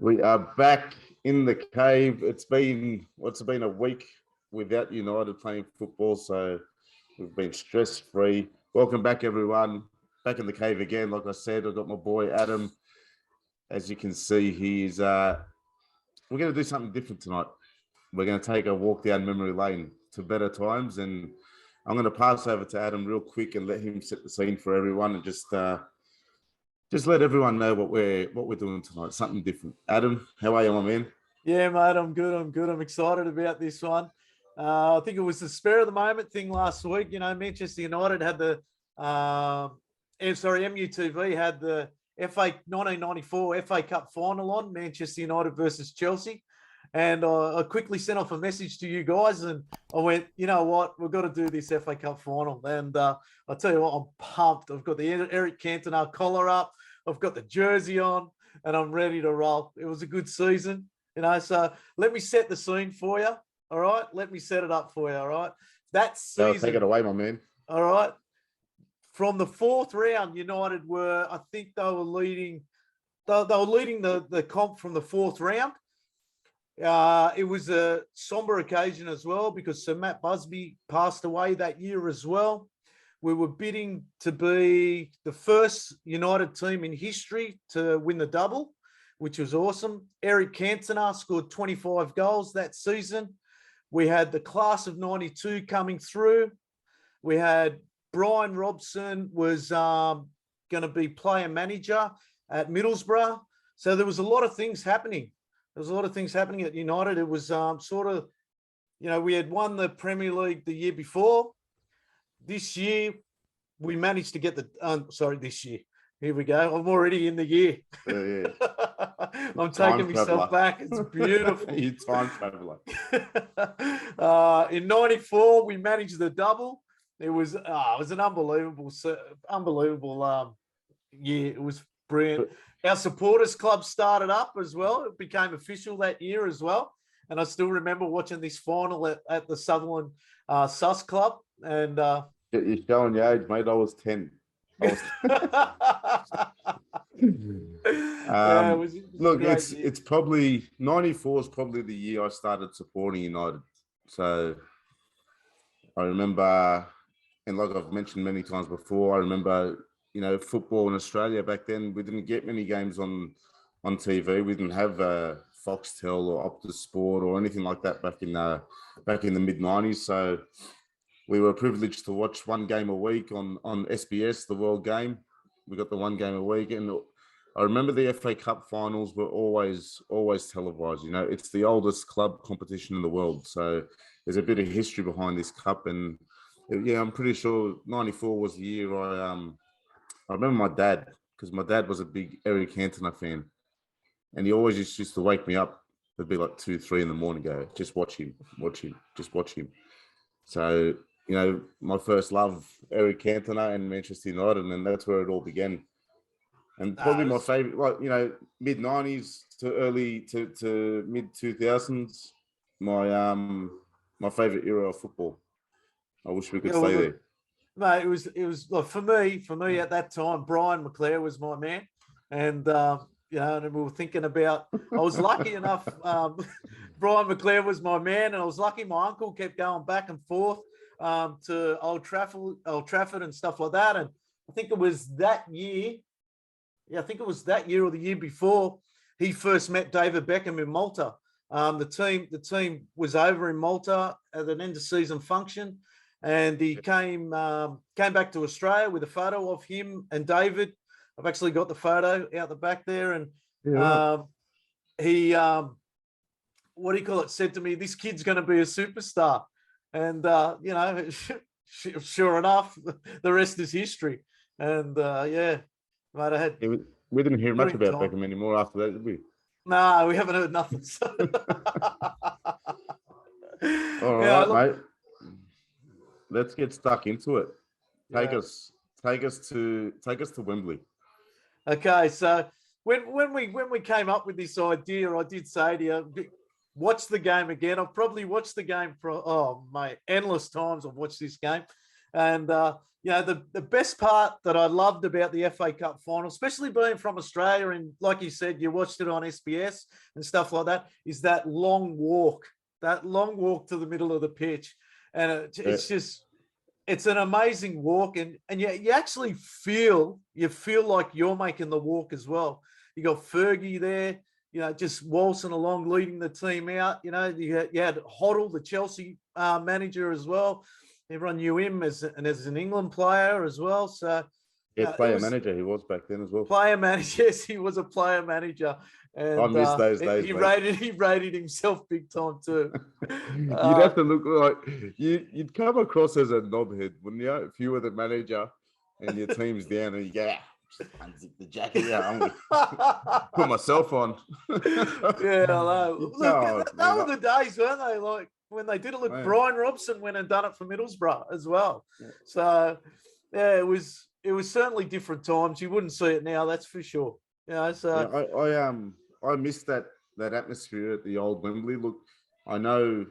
We are back in the cave. It's been a week without United playing football, so we've been stress-free. Welcome back, everyone. Back in the cave again. Like I said, I've got my boy Adam. As you can see, he's we're going to do something different tonight. We're going to take a walk down memory lane to better times, and I'm going to pass over to Adam real quick and let him set the scene for everyone, and just let everyone know what we're doing tonight. Something different. Adam, how are you, my man? Yeah, mate, I'm good. I'm excited about this one. I think it was the spur of the moment thing last week. You know, Manchester United had the MUTV had the 1994 FA Cup final on, Manchester United versus Chelsea. And I quickly sent off a message to you guys, and I went, you know what, we've got to do this FA Cup final. And I'll tell you what, I'm pumped. I've got the Eric Cantona collar up. I've got the jersey on, and I'm ready to roll. It was a good season, you know. So let me set the scene for you, all right? Let me set it up for you, all right? That season. Take it away, my man. All right. From the fourth round, United were, I think they were leading. They were leading the comp from the fourth round. It was a somber occasion as well because Sir Matt Busby passed away that year as well. We were bidding to be the first United team in history to win the double, which was awesome. Eric Cantona scored 25 goals that season. We had the class of 92 coming through. We had Bryan Robson was going to be player manager at Middlesbrough. So there was a lot of things happening. There was a lot of things happening at United. It was sort of, you know, we had won the Premier League the year before. This year, we managed to get this year. Here we go. I'm already in the year. Yeah. I'm taking myself back. It's beautiful. You time traveler. In '94, we managed the double. It was an unbelievable year. It was brilliant. Our supporters club started up as well. It became official that year as well. And I still remember watching this final at the Sutherland Sus Club. And you're showing your age, mate. I was 10. Look, it's probably 94 is probably the year I started supporting United. So I remember, and like I've mentioned many times before, I remember, you know, football in Australia back then, we didn't get many games on TV. We didn't have Foxtel or Optus Sport or anything like that back in the mid 90s. So we were privileged to watch one game a week on SBS, the World Game. We got the one game a week, and I remember the FA Cup finals were always televised. You know, it's the oldest club competition in the world, so there's a bit of history behind this cup. And yeah, I'm pretty sure '94 was the year I remember my dad, because my dad was a big Eric Cantona fan, and he always used to wake me up. It'd be like 2, 3 in the morning. Go, just watch him. So, you know, my first love, Eric Cantona and Manchester United, and that's where it all began. And probably my favorite, like, you know, mid 90s to early to mid 2000s, my favorite era of football. I wish we could stay there. Mate, it was like for me at that time, Bryan McClair was my man. And you know, and we were thinking about, I was lucky enough, Bryan McClair was my man, and I was lucky my uncle kept going back and forth to Old Trafford and stuff like that. And I think it was that year. Yeah, I think it was that year or the year before he first met David Beckham in Malta. The team was over in Malta at an end of season function, and he came back to Australia with a photo of him and David. I've actually got the photo out the back there, and he what do you call it? Said to me, "This kid's going to be a superstar," and you know, sure enough, the rest is history. And yeah, mate, I had. We didn't hear much about Beckham anymore after that, did we? No, we haven't heard nothing. All right, mate. Let's get stuck into it. Take us to Wembley. Okay, so when we came up with this idea, I did say to you, watch the game again. I've probably watched the game for endless times. I've watched this game, and the best part that I loved about the FA Cup final, especially being from Australia, and like you said, you watched it on SBS and stuff like that, is that long walk to the middle of the pitch. And it's an amazing walk. And you actually feel like you're making the walk as well. You got Fergie there, just waltzing along, leading the team out. You had Hoddle, the Chelsea manager as well. Everyone knew him as an England player as well. So player manager he was back then as well. Player manager, yes, he was a player manager. And I miss those days. He rated himself big time too. You'd have to look like you'd come across as a knobhead, wouldn't you? If you were the manager and your team's down and you go, just unzip the jacket. I'm gonna put myself on. Yeah, I know. Look, they were the days, weren't they? Like when they did it. Look, Bryan Robson went and done it for Middlesbrough as well. Yeah. So yeah, it was certainly different times. You wouldn't see it now, that's for sure. So I missed that atmosphere at the old Wembley. Look, I know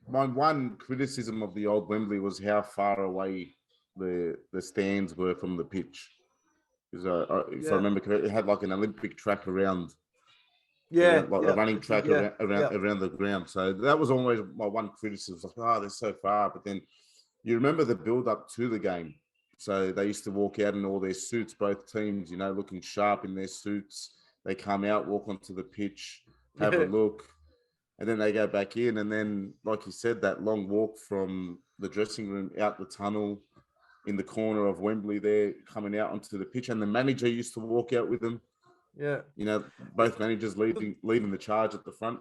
my one criticism of the old Wembley was how far away the stands were from the pitch. Because if I remember correctly, it had like an Olympic track around. A running track around the ground. So that was always my one criticism. Like, they're so far. But then you remember the build up to the game. So they used to walk out in all their suits, both teams, looking sharp in their suits. They come out, walk onto the pitch, have a look, and then they go back in. And then, like you said, that long walk from the dressing room out the tunnel in the corner of Wembley there, coming out onto the pitch. And the manager used to walk out with them. Yeah. Both managers leading the charge at the front.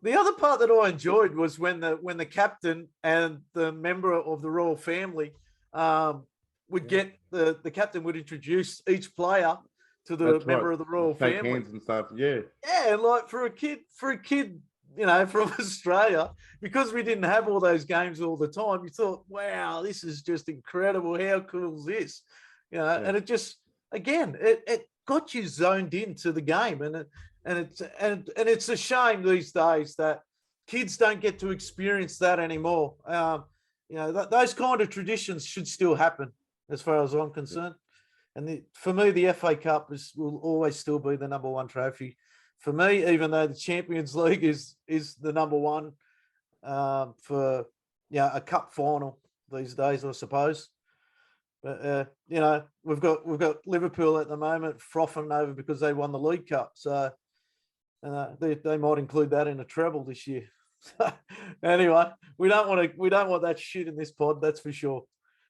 The other part that I enjoyed was when the captain and the member of the royal family would get the captain would introduce each player to the member of the royal family. Shake hands and stuff. Yeah. Yeah, like for a kid, from Australia, because we didn't have all those games all the time, you thought, wow, this is just incredible. How cool is this? And it just, again, it got you zoned into the game. And it's a shame these days that kids don't get to experience that anymore. Those kind of traditions should still happen as far as I'm concerned. And for me, the FA Cup will always still be the number one trophy. For me, even though the Champions League is the number one for a cup final these days, I suppose. But we've got Liverpool at the moment frothing over because they won the League Cup. So they might include that in a treble this year. So, anyway, we don't want that shit in this pod, that's for sure.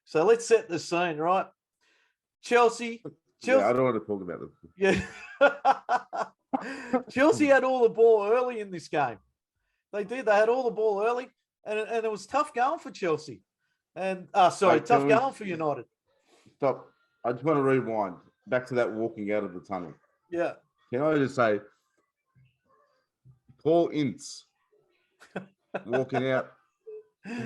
So let's set the scene, right? Chelsea. I don't want to talk about them. Yeah. Chelsea had all the ball early in this game. They did. They had all the ball early, and it was tough going for Chelsea. And tough going for United. Stop. I just want to rewind back to that walking out of the tunnel. Yeah. Can I just say, Paul Ince walking out.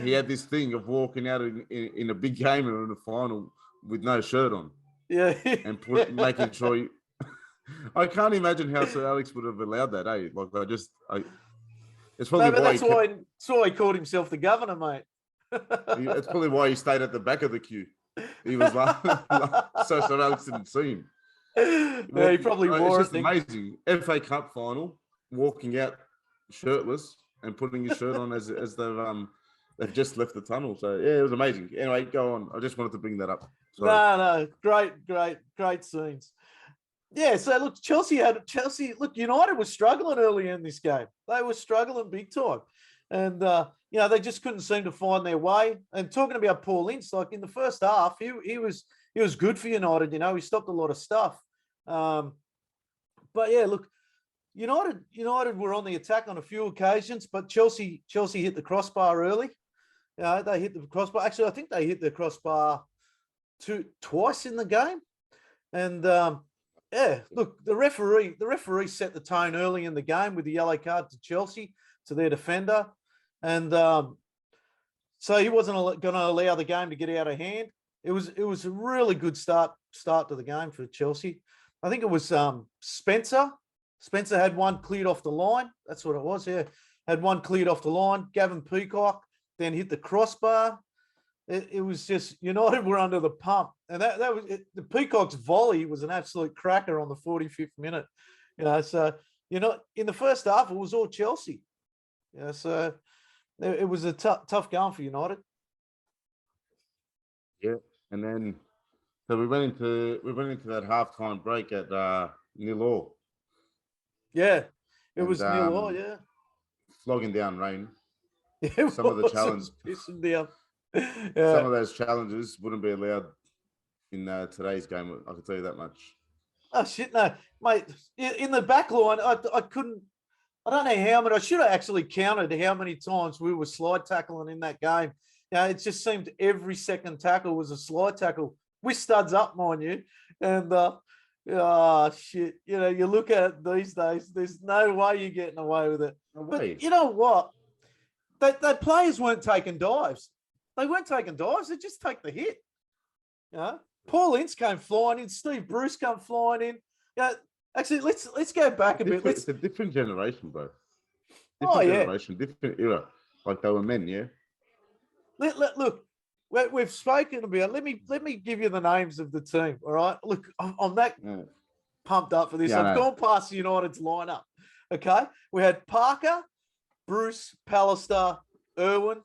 He had this thing of walking out in a big game or in a final with no shirt on. Yeah. And making sure I can't imagine how Sir Alex would have allowed that, eh? Like it's probably that's why he called himself the governor, mate. It's probably why he stayed at the back of the queue. He was like so Sir Alex didn't see him. Yeah, he probably wore it. It's just amazing. FA Cup final, walking out shirtless and putting his shirt on as they've just left the tunnel. So yeah, it was amazing. Anyway, go on. I just wanted to bring that up. Sorry. No, great scenes. Yeah, so look, United was struggling early in this game. They were struggling big time. And they just couldn't seem to find their way. And talking about Paul Ince, like in the first half, he was good for United, he stopped a lot of stuff. But yeah, look, United were on the attack on a few occasions, but Chelsea hit the crossbar early. They hit the crossbar. Actually, I think they hit the crossbar twice in the game. And look, the referee set the tone early in the game with the yellow card to Chelsea, to their defender. And so he wasn't going to allow the game to get out of hand. It was a really good start to the game for Chelsea. I think it was Spencer. Spencer had one cleared off the line. That's what it was, yeah. Had one cleared off the line. Gavin Peacock then hit the crossbar. it was just United were under the pump, and that was it. The Peacock's volley was an absolute cracker on the 45th minute. So in the first half it was all Chelsea. So it was a tough game for United. Yeah, and then so we went into that halftime break at 0-0. Yeah, it was 0-0. Yeah, flogging down rain. Some of the challenges pissing down. Yeah. Some of those challenges wouldn't be allowed in today's game. I can tell you that much. Oh shit, no, mate! In the back line, I couldn't. I don't know how many. I should have actually counted how many times we were slide tackling in that game. It just seemed every second tackle was a slide tackle with studs up, mind you. And shit, you look at it these days. There's no way you're getting away with it. No way. But you know what? That players weren't taking dives. They weren't taking dives. They just take the hit. Paul Ince came flying in. Steve Bruce came flying in. Actually, let's go back a bit. It's a different generation, bro. Different generation, different era. Like they were men, yeah. Look, we've spoken about. Let me give you the names of the team. All right. Look, I'm that pumped up for this. I've gone past the United's lineup. Okay, we had Parker, Bruce, Pallister, Irwin,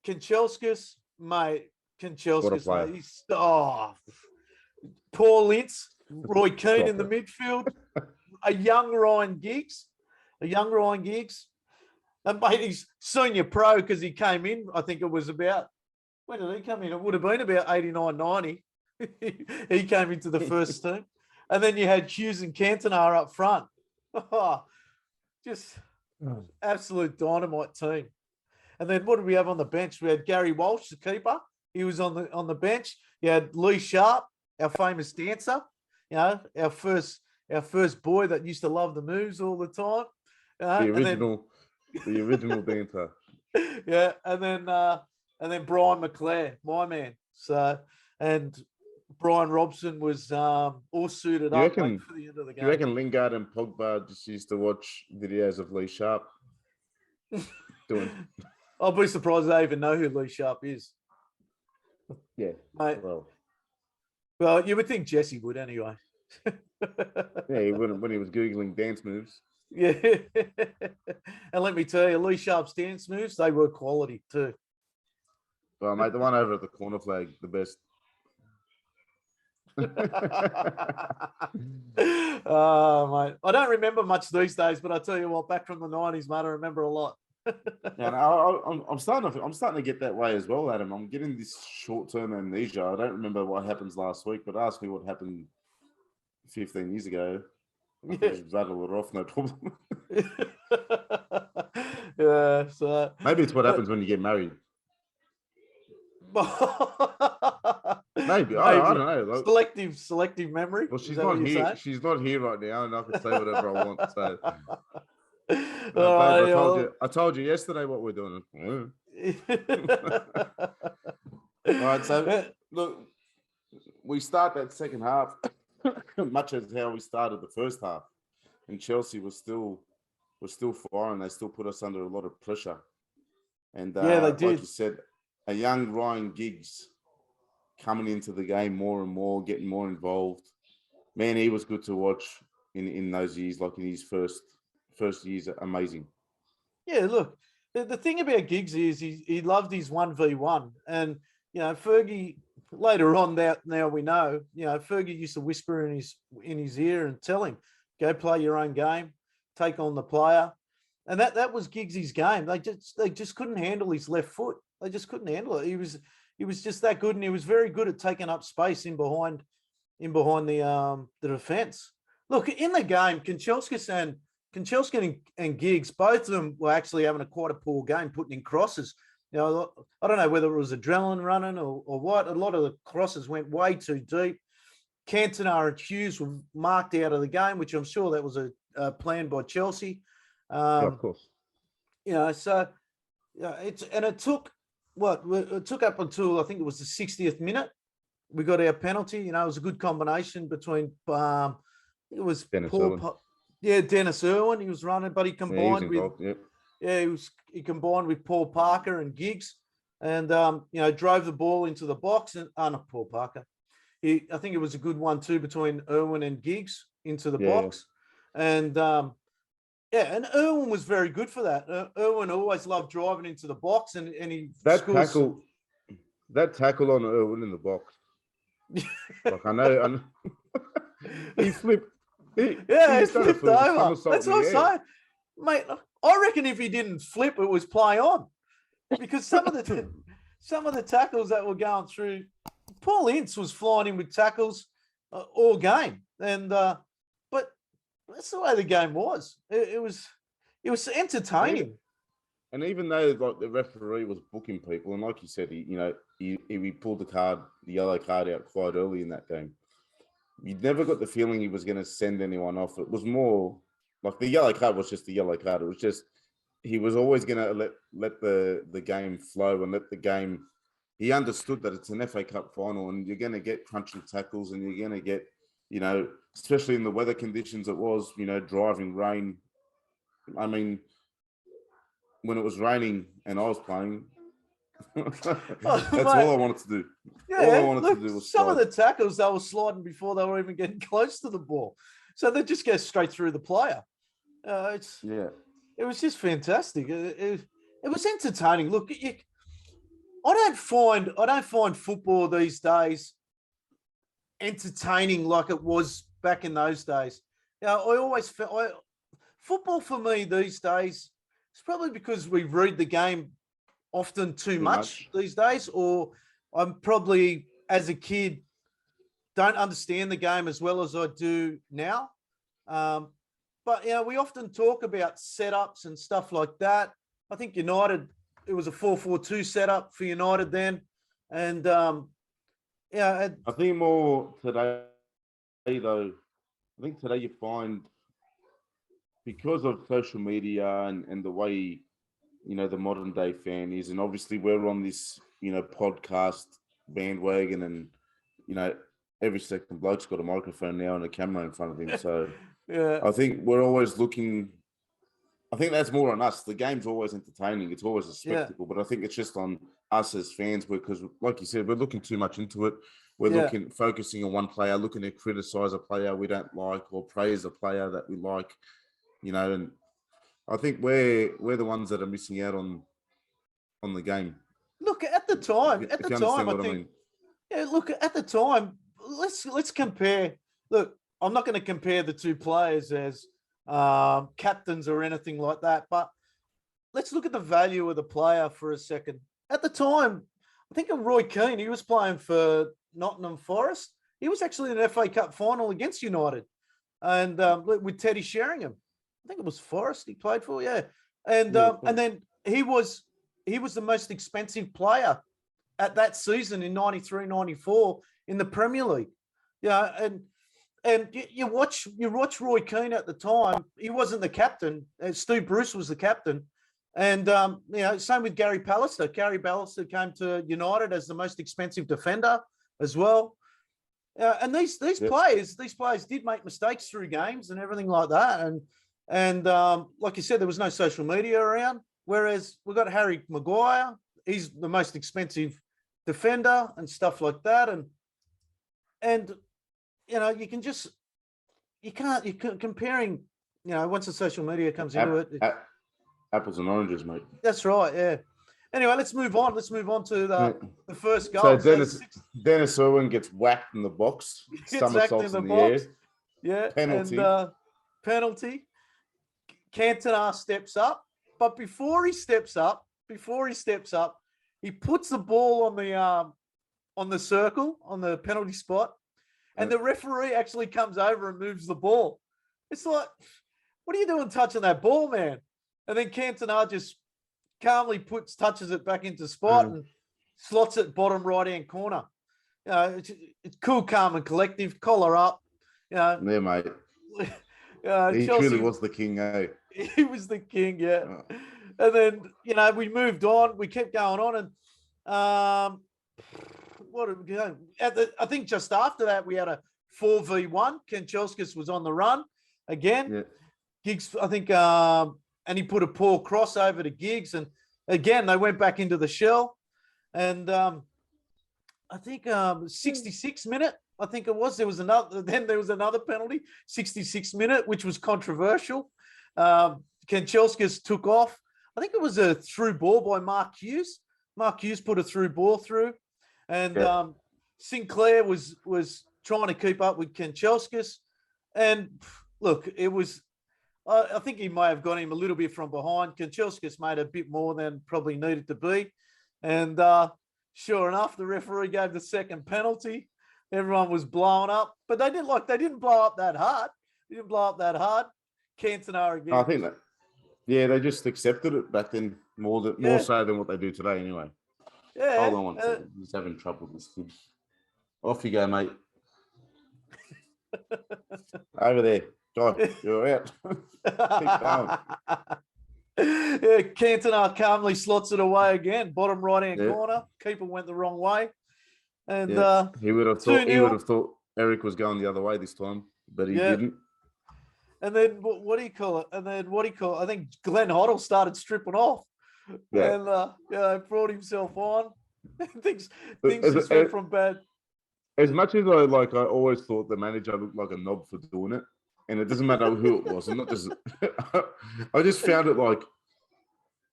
Kanchelskis, mate. Kanchelskis, mate. He's, Paul Ince, Roy Keane in the midfield, a young Ryan Giggs. And mate, he's senior pro because he came in, I think it was about, when did he come in? It would have been about 89, 90. He came into the first team. And then you had Hughes and Cantona up front. Just absolute dynamite team. And then what did we have on the bench? We had Gary Walsh, the keeper. He was on the bench. You had Lee Sharpe, our famous dancer. Our first boy that used to love the moves all the time. The original dancer. Yeah, and then Bryan McClair, my man. So, and Bryan Robson was all suited up for the end of the game. You reckon Lingard and Pogba just used to watch videos of Lee Sharpe doing? I'll be surprised they even know who Lee Sharpe is. Yeah, mate. Well, you would think Jesse would anyway. Yeah, he wouldn't when he was Googling dance moves. Yeah. And let me tell you, Lee Sharpe's dance moves, they were quality too. Well, mate, the one over at the corner flag, the best. Oh, mate. I don't remember much these days, but I tell you what, back from the 90s, mate, I remember a lot. Yeah, I'm starting to get that way as well, Adam. I'm getting this short-term amnesia. I don't remember what happens last week, but ask me what happened 15 years ago. I can just rattle it off, no problem. Yeah, so maybe it's what happens when you get married. Maybe. I don't know. Like, selective memory. Well, she's not here. She's not here right now, and I can say whatever I want. So, babe, I told you yesterday what we're doing. All right. So, look, we start that second half much as how we started the first half, and Chelsea was still firing. They still put us under a lot of pressure, and they did. Like you said, a young Ryan Giggs coming into the game more and more, getting more involved. Man, he was good to watch in those years, like in his first years. Amazing. Yeah, look, the thing about Giggs is he loved his 1v1. And, Fergie, later on, now we know, Fergie used to whisper in his ear and tell him, go play your own game, take on the player. And that was Giggs' game. They just couldn't handle his left foot. They just couldn't handle it. He was just that good, and he was very good at taking up space in behind the defense. Look, in the game, Kanchelskis and Giggs, both of them were actually having quite a poor game, putting in crosses. I don't know whether it was adrenaline running or what. A lot of the crosses went way too deep. Cantona and Hughes were marked out of the game, which I'm sure that was a plan by Chelsea. Yeah, of course. So it took. It took up until I think it was the 60th minute. We got our penalty. It was a good combination between it was Dennis Dennis Irwin. He was running, but he combined he combined with Paul Parker and Giggs. and drove the ball into the box. And not Paul Parker. I think it was a good 1-2 between Irwin and Giggs into the box, and and Irwin was very good for that. Irwin always loved driving into the box, and he that tackle on Irwin in the box. Like I know. He flipped. He flipped over. That's what I'm saying, mate. I reckon if he didn't flip, it was play on, because some of the tackles that were going through, Paul Ince was flying in with tackles all game, and but that's the way the game was. It was entertaining. And even though like the referee was booking people, and like you said, he pulled the yellow card out quite early in that game. You never got the feeling he was going to send anyone off. It was more like the yellow card was just the yellow card. It was just he was always going to let the game flow and let the game. He understood that it's an FA Cup final, and you're going to get crunching tackles, and you're going to get, especially in the weather conditions it was, driving rain. I mean, when it was raining and I was playing, that's all I wanted to do. Yeah, all I wanted to do was some of the tackles they were sliding before they were even getting close to the ball, so they just go straight through the player. It was just fantastic. It was entertaining. Look, I don't find football these days entertaining like it was back in those days. I always felt football for me these days. It's probably because we read the game often too much these days, or I'm probably, as a kid, don't understand the game as well as I do now. But, we often talk about setups and stuff like that. I think United, it was a 4-4-2 setup for United then. And, I think more today, though, I think today you find, because of social media and the way, the modern day fan is, and obviously we're on this, podcast bandwagon, and, every second bloke's got a microphone now and a camera in front of him. So I think we're always looking, I think that's more on us. The game's always entertaining. It's always a spectacle, but I think it's just on us as fans, because like you said, we're looking too much into it. We're focusing on one player, looking to criticize a player we don't like or praise a player that we like, and I think we're the ones that are missing out on the game. Look, at the time, I think. Yeah, look, at the time, let's compare. Look, I'm not going to compare the two players as captains or anything like that, but let's look at the value of the player for a second. At the time, I think of Roy Keane, he was playing for Nottingham Forest. He was actually in an FA Cup final against United, and with Teddy Sheringham. I think it was Forest he played for, and then he was the most expensive player at that season in 93-94 in the Premier League. And you watch Roy Keane at the time. He wasn't the captain. Steve Bruce was the captain, and same with Gary Pallister. Gary Pallister came to United as the most expensive defender as well. And these players did make mistakes through games and everything like that. And like you said, there was no social media around. Whereas we've got Harry Maguire. He's the most expensive defender and stuff like that. And you can't comparing, once the social media comes into it. Apples and oranges, mate. That's right, yeah. Anyway, let's move on. Let's move on to the first goal. So Dennis Irwin gets whacked in the box. Somersaults in the air. Yeah. Penalty. And, penalty. Cantona steps up. But before he steps up, he puts the ball on the circle, on the penalty spot. And the referee actually comes over and moves the ball. It's like, what are you doing touching that ball, man? And then Cantona just calmly touches it back into spot and slots it bottom right-hand corner. It's cool, calm, and collective. Collar up. Yeah, mate. He Chelsea, truly was the king, eh? He was the king, yeah. And then, we moved on. We kept going on. And I think just after that, we had a 4v1. Kanchelskis was on the run again. Yeah. Giggs, I think, and he put a poor cross over to Giggs. And again, they went back into the shell. And I think 66 minute, I think it was. There was another penalty, 66 minute, which was controversial. Kanchelskis took off. I think it was a through ball by Mark Hughes. Mark Hughes put a through ball through, and Sinclair was trying to keep up with Kanchelskis. And look, it was. I think he may have got him a little bit from behind. Kanchelskis made a bit more than probably needed to be, and sure enough, the referee gave the second penalty. Everyone was blowing up, but they didn't blow up that hard. They didn't blow up that hard. Cantona again. I think that. Yeah, they just accepted it back then more so than what they do today, anyway. Yeah. Hold on one second. He's having trouble with this kid. Off you go, mate. Over there. Guy, you're out. Keep going. Yeah, Cantona calmly slots it away again. Bottom right-hand corner. Keeper went the wrong way. And he would have thought Eric was going the other way this time, but he didn't. And then what do you call it? I think Glenn Hoddle started stripping off. Yeah. And brought himself on. things just went from bad. As much as I always thought the manager looked like a knob for doing it, and it doesn't matter who it was. I'm not just. I just found it like,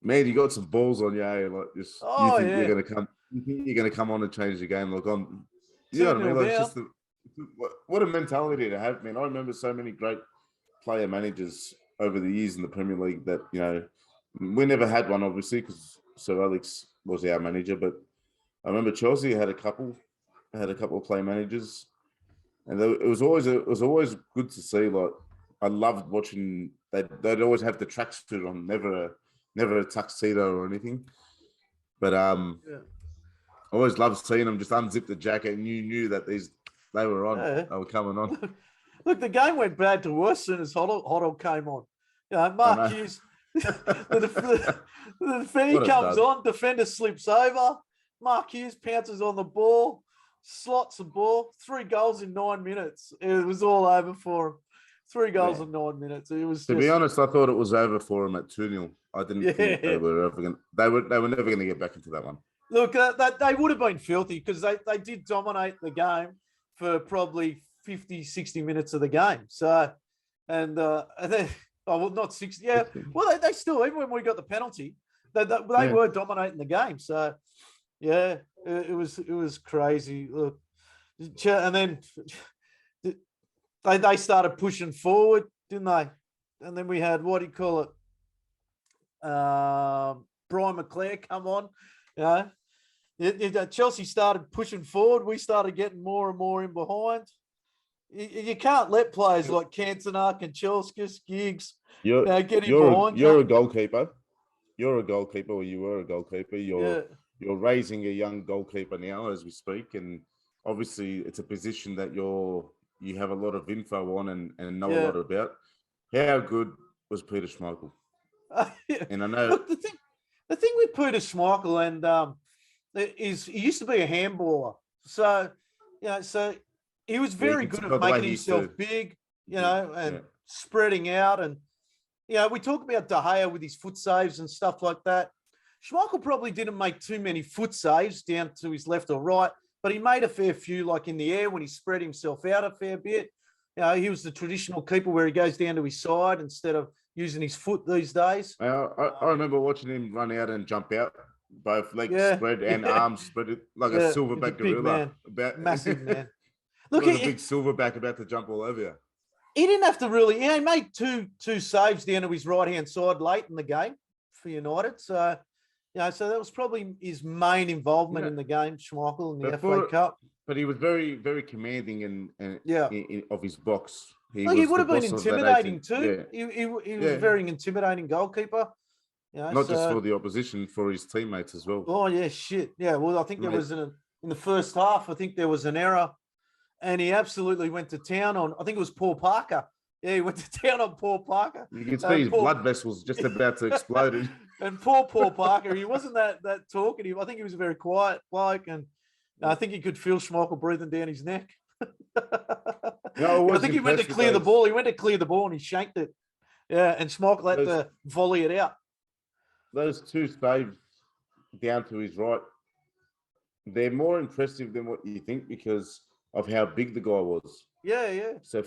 man, you got some balls on you. Like this, you think you're gonna come on and change the game. Like I'm, you know what I mean? Like just what a mentality to have, man. I remember so many great player managers over the years in the Premier League that we never had one, obviously, because Sir Alex was our manager. But I remember Chelsea had a couple of play managers. And it was always good to see. Like I loved watching. They'd always have the tracksuit on, never a tuxedo or anything. But I always loved seeing them just unzip the jacket, and you knew that they were on. Yeah. They were coming on. Look, the game went bad to worse as soon as Hoddle came on. Mark Hughes, the defender comes on, defender slips over. Mark Hughes pounces on the ball. Slots the ball, 3 goals in 9 minutes. It was all over for him. 3 goals in 9 minutes. It was. To be honest, I thought it was over for him at 2-0. I didn't think they were ever going. They were never going to get back into that one. Look, they would have been filthy because they did dominate the game for probably 50, 60 minutes of the game. So, and then not 60. Yeah, well, they still, even when we got the penalty, they were dominating the game. So. Yeah, it was crazy. Look, and then they started pushing forward, didn't they? And then we had Bryan McClair come on. Chelsea started pushing forward. We started getting more and more in behind. You can't let players like Cantona, Kanchelskis, Giggs get in behind. You're a goalkeeper. You're a goalkeeper, or you were a goalkeeper. You're raising a young goalkeeper now as we speak, and obviously it's a position that you have a lot of info on and know a lot about. How good was Peter Schmeichel? And I know look, the thing with Peter Schmeichel and is he used to be a handballer, so so he was very good at making himself big, and spreading out, and we talk about De Gea with his foot saves and stuff like that. Schmeichel probably didn't make too many foot saves down to his left or right, but he made a fair few, like in the air when he spread himself out a fair bit. He was the traditional keeper where he goes down to his side instead of using his foot these days. I remember watching him run out and jump out, both legs spread and arms spread, like a silverback gorilla. Massive man. Look, a big silverback about to jump all over you. He didn't have to really. He made two saves down to his right-hand side late in the game for United. So. So that was probably his main involvement in the game, Schmeichel, in the FA Cup. But he was very, very commanding in of his box. He would have been intimidating too. Yeah. He was a very intimidating goalkeeper. Not just for the opposition, for his teammates as well. Oh, yeah, shit. Yeah, well, I think there was in the first half, I think there was an error, and he absolutely went to town on, I think it was Paul Parker. Yeah, he went to town on Paul Parker. You can see his blood vessels just about to explode. And poor Paul Parker, he wasn't that talkative. I think he was a very quiet bloke, and I think he could feel Schmeichel breathing down his neck. I think he went to clear the ball. He went to clear the ball and he shanked it. Yeah, and Schmeichel had to volley it out. Those 2 saves down to his right, they're more impressive than what you think because of how big the guy was. Yeah. So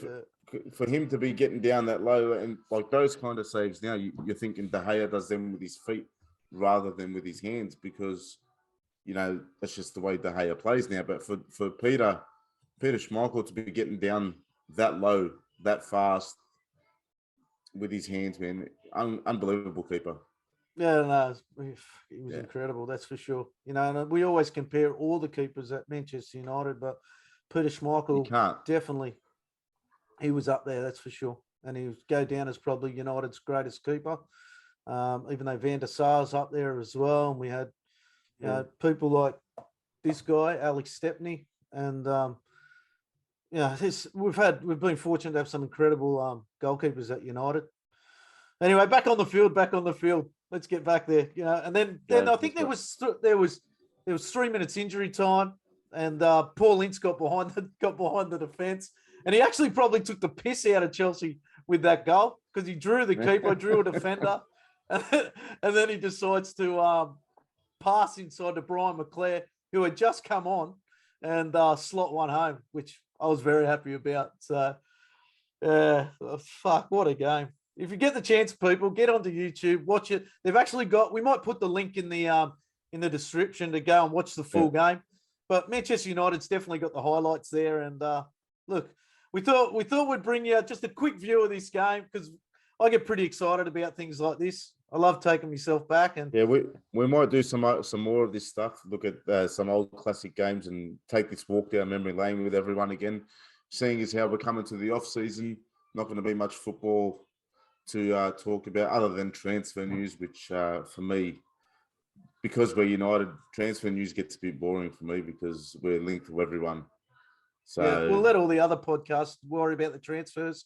for him to be getting down that low and like those kind of saves now, you're thinking De Gea does them with his feet rather than with his hands because, that's just the way De Gea plays now. But for Peter Schmeichel to be getting down that low, that fast with his hands, man, unbelievable keeper. Yeah, no, he was incredible. That's for sure. And we always compare all the keepers at Manchester United, but Peter Schmeichel definitely, he was up there. That's for sure. And he would go down as probably United's greatest keeper. Even though Van der Sar's up there as well, and we had people like this guy, Alex Stepney, and we've been fortunate to have some incredible goalkeepers at United. Anyway, back on the field. Let's get back there. And then I think there was 3 minutes injury time, and Paul Ince got behind the defense, and he actually probably took the piss out of Chelsea with that goal because he drew the keeper, drew a defender, and then he decides to pass inside to Bryan McClair, who had just come on, and slot one home, which I was very happy about. So, fuck, what a game. If you get the chance, people, get onto YouTube, watch it. They've actually we might put the link in the description to go and watch the full game. But Manchester United's definitely got the highlights there. And look, we thought we'd bring you just a quick view of this game because I get pretty excited about things like this. I love taking myself back. And we might do some more of this stuff. Look at some old classic games and take this walk down memory lane with everyone again. Seeing as how we're coming to the off season, not going to be much football to talk about other than transfer news, which for me, because we're United, transfer news gets a bit boring for me because we're linked to everyone. So we'll let all the other podcasts worry about the transfers.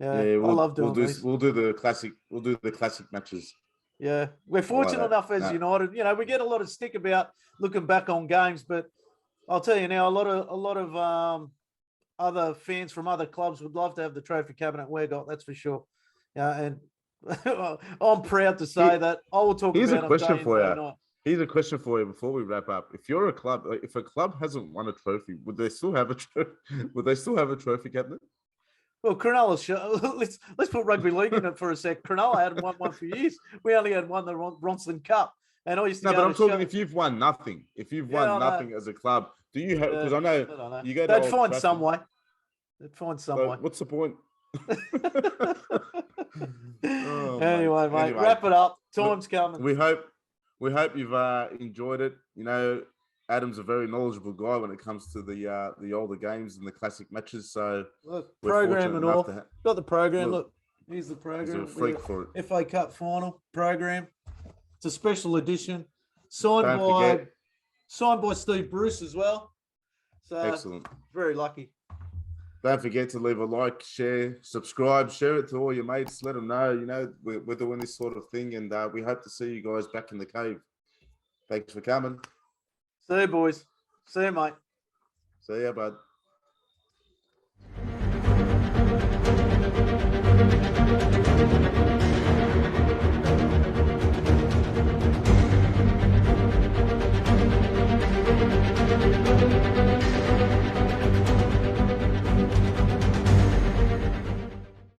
I love doing this. We'll do the classic. We'll do the classic matches. Yeah, we're fortunate enough as United. We get a lot of stick about looking back on games, but I'll tell you now, a lot of other fans from other clubs would love to have the trophy cabinet we got. That's for sure. And I'm proud to say that I will talk Here's about a question for you. night. Here's a question for you before we wrap up. If you're a club, if a club hasn't won a trophy, would they still have a trophy cabinet? Well, Cronulla, let's put rugby league in it for a sec. Cronulla hadn't won one for years. We only had won the Ronson Cup. And I used to but I'm talking if you've won nothing. If you've won nothing as a club, do you have? Because I know you go. They'd find some way. What's the point? Anyway, mate, wrap it up. Time's coming. We hope you've enjoyed it. Adam's a very knowledgeable guy when it comes to the older games and the classic matches. So look, program and all. Got the program. Look, here's the program. He's a freak for it. FA Cup final program. It's a special edition, signed by Steve Bruce as well. So excellent. Very lucky. Don't forget to leave a like, share, subscribe, share it to all your mates. Let them know, we're doing this sort of thing, and we hope to see you guys back in the cave. Thanks for coming. See you, boys. See you, mate. See ya, bud.